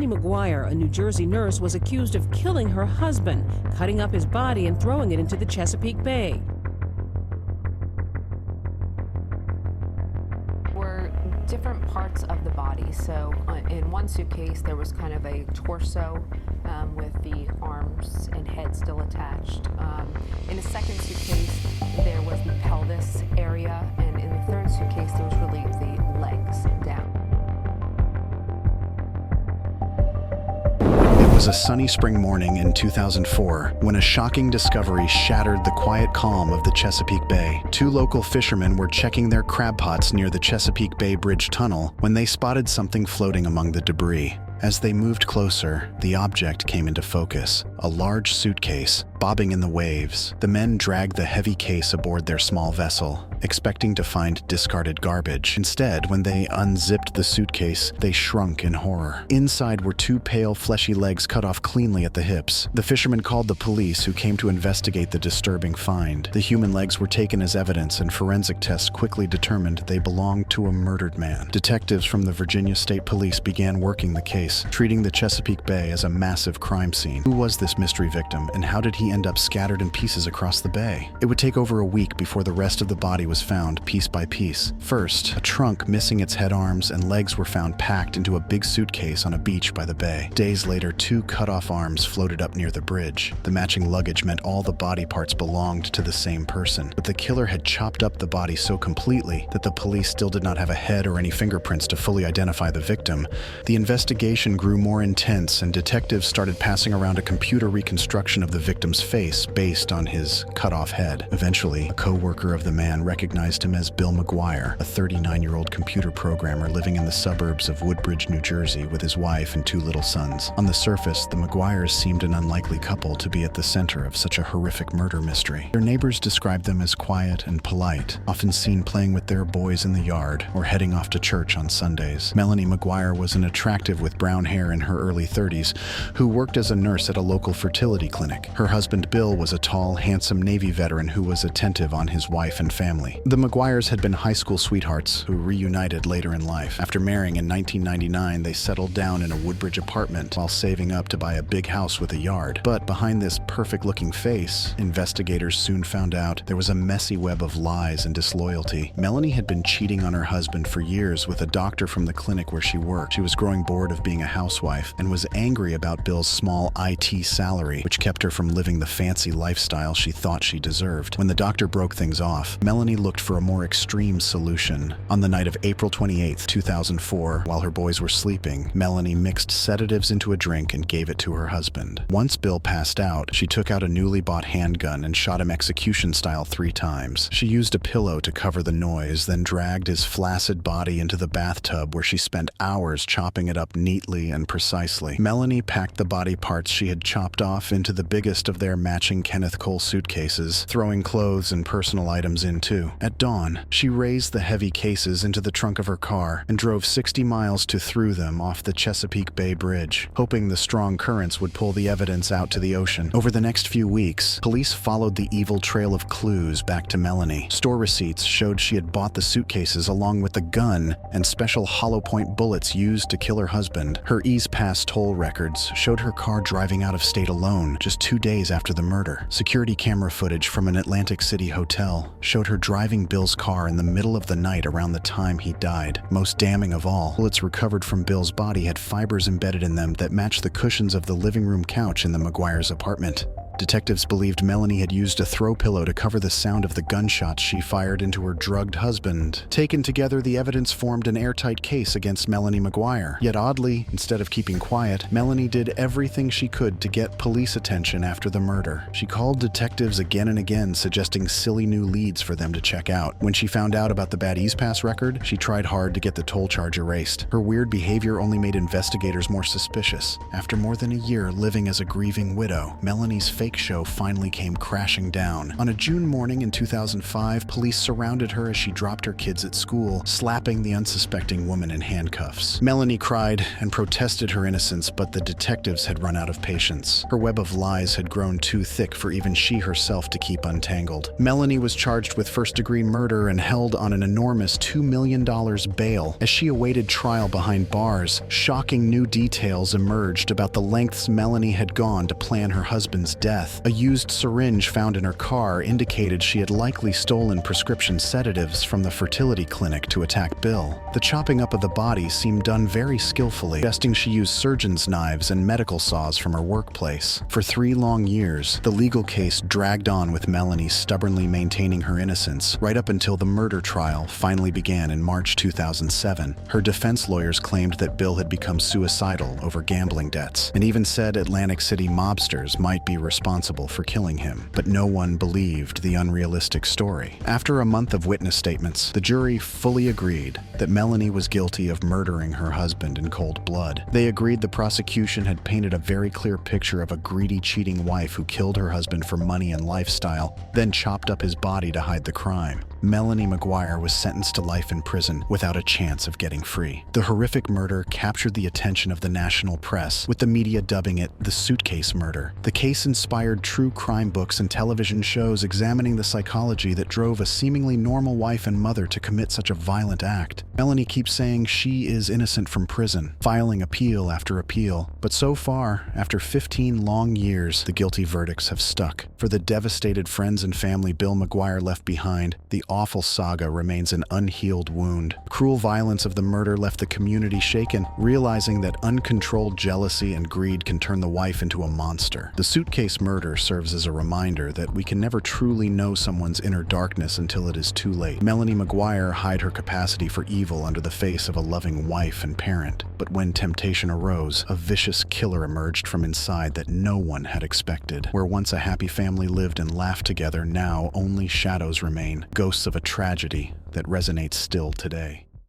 Melanie McGuire, a New Jersey nurse, was accused of killing her husband, cutting up his body and throwing it into the Chesapeake Bay. Were different parts of the body. So in one suitcase, there was kind of a torso with the arms and head still attached. In the second suitcase, there was the pelvis area, and in the third suitcase, there was really the legs down. It was a sunny spring morning in 2004 when a shocking discovery shattered the quiet calm of the Chesapeake Bay. Two local fishermen were checking their crab pots near the Chesapeake Bay Bridge tunnel when they spotted something floating among the debris. As they moved closer, the object came into focus, a large suitcase, bobbing in the waves. The men dragged the heavy case aboard their small vessel, expecting to find discarded garbage. Instead, when they unzipped the suitcase, they shrunk in horror. Inside were two pale, fleshy legs cut off cleanly at the hips. The fishermen called the police, who came to investigate the disturbing find. The human legs were taken as evidence, and forensic tests quickly determined they belonged to a murdered man. Detectives from the Virginia State Police began working the case, treating the Chesapeake Bay as a massive crime scene. Who was this mystery victim, and how did he end up scattered in pieces across the bay? It would take over a week before the rest of the body was found, piece by piece. First, a trunk missing its head, arms, and legs were found packed into a big suitcase on a beach by the bay. Days later, two cut-off arms floated up near the bridge. The matching luggage meant all the body parts belonged to the same person, but the killer had chopped up the body so completely that the police still did not have a head or any fingerprints to fully identify the victim. The investigation grew more intense, and detectives started passing around a computer reconstruction of the victim's face based on his cut-off head. Eventually, a co-worker of the man recognized him as Bill McGuire, a 39-year-old computer programmer living in the suburbs of Woodbridge, New Jersey, with his wife and two little sons. On the surface, the McGuires seemed an unlikely couple to be at the center of such a horrific murder mystery. Their neighbors described them as quiet and polite, often seen playing with their boys in the yard or heading off to church on Sundays. Melanie McGuire was an attractive with brown hair in her early 30s who worked as a nurse at a local fertility clinic. Her husband Bill was a tall, handsome Navy veteran who was attentive on his wife and family. The McGuires had been high school sweethearts who reunited later in life. After marrying in 1999, they settled down in a Woodbridge apartment while saving up to buy a big house with a yard. But behind this perfect-looking face, investigators soon found out there was a messy web of lies and disloyalty. Melanie had been cheating on her husband for years with a doctor from the clinic where she worked. She was growing bored of being a housewife and was angry about Bill's small IT salary, which kept her from living the fancy lifestyle she thought she deserved. When the doctor broke things off, Melanie looked for a more extreme solution. On the night of April 28, 2004, while her boys were sleeping, Melanie mixed sedatives into a drink and gave it to her husband. Once Bill passed out, she took out a newly bought handgun and shot him execution-style 3 times. She used a pillow to cover the noise, then dragged his flaccid body into the bathtub where she spent hours chopping it up neatly and precisely. Melanie packed the body parts she had chopped off into the biggest of their matching Kenneth Cole suitcases, throwing clothes and personal items in too. At dawn, she raised the heavy cases into the trunk of her car and drove 60 miles to throw them off the Chesapeake Bay Bridge, hoping the strong currents would pull the evidence out to the ocean. Over the next few weeks, police followed the evil trail of clues back to Melanie. Store receipts showed she had bought the suitcases along with the gun and special hollow point bullets used to kill her husband. Her Ease Pass toll records showed her car driving out of state alone just 2 days after the murder. Security camera footage from an Atlantic City hotel showed her driving Bill's car in the middle of the night around the time he died. Most damning of all, bullets recovered from Bill's body had fibers embedded in them that matched the cushions of the living room couch in the McGuire's apartment. Detectives believed Melanie had used a throw pillow to cover the sound of the gunshots she fired into her drugged husband. Taken together, the evidence formed an airtight case against Melanie McGuire. Yet oddly, instead of keeping quiet, Melanie did everything she could to get police attention after the murder. She called detectives again and again, suggesting silly new leads for them to check out. When she found out about the bad Ease Pass record, she tried hard to get the toll charge erased. Her weird behavior only made investigators more suspicious. After more than a year living as a grieving widow, Melanie's face fake show finally came crashing down. On a June morning in 2005, police surrounded her as she dropped her kids at school, slapping the unsuspecting woman in handcuffs. Melanie cried and protested her innocence, but the detectives had run out of patience. Her web of lies had grown too thick for even she herself to keep untangled. Melanie was charged with first-degree murder and held on an enormous $2 million bail. As she awaited trial behind bars, shocking new details emerged about the lengths Melanie had gone to plan her husband's death. A used syringe found in her car indicated she had likely stolen prescription sedatives from the fertility clinic to attack Bill. The chopping up of the body seemed done very skillfully, suggesting she used surgeon's knives and medical saws from her workplace. For 3 long years, the legal case dragged on with Melanie stubbornly maintaining her innocence, right up until the murder trial finally began in March 2007. Her defense lawyers claimed that Bill had become suicidal over gambling debts, and even said Atlantic City mobsters might be responsible for killing him. But no one believed the unrealistic story. After a month of witness statements, the jury fully agreed that Melanie was guilty of murdering her husband in cold blood. They agreed the prosecution had painted a very clear picture of a greedy, cheating wife who killed her husband for money and lifestyle, then chopped up his body to hide the crime. Melanie McGuire was sentenced to life in prison without a chance of getting free. The horrific murder captured the attention of the national press, with the media dubbing it the Suitcase Murder. The case inspired true crime books and television shows examining the psychology that drove a seemingly normal wife and mother to commit such a violent act. Melanie keeps saying she is innocent from prison, filing appeal after appeal, but so far, after 15 long years, the guilty verdicts have stuck. For the devastated friends and family Bill McGuire left behind, the awful saga remains an unhealed wound. The cruel violence of the murder left the community shaken, realizing that uncontrolled jealousy and greed can turn the wife into a monster. The Suitcase Murder serves as a reminder that we can never truly know someone's inner darkness until it is too late. Melanie McGuire hid her capacity for evil under the face of a loving wife and parent, but when temptation arose, a vicious killer emerged from inside that no one had expected. Where once a happy family lived and laughed together, now only shadows remain, ghosts of a tragedy that resonates still today.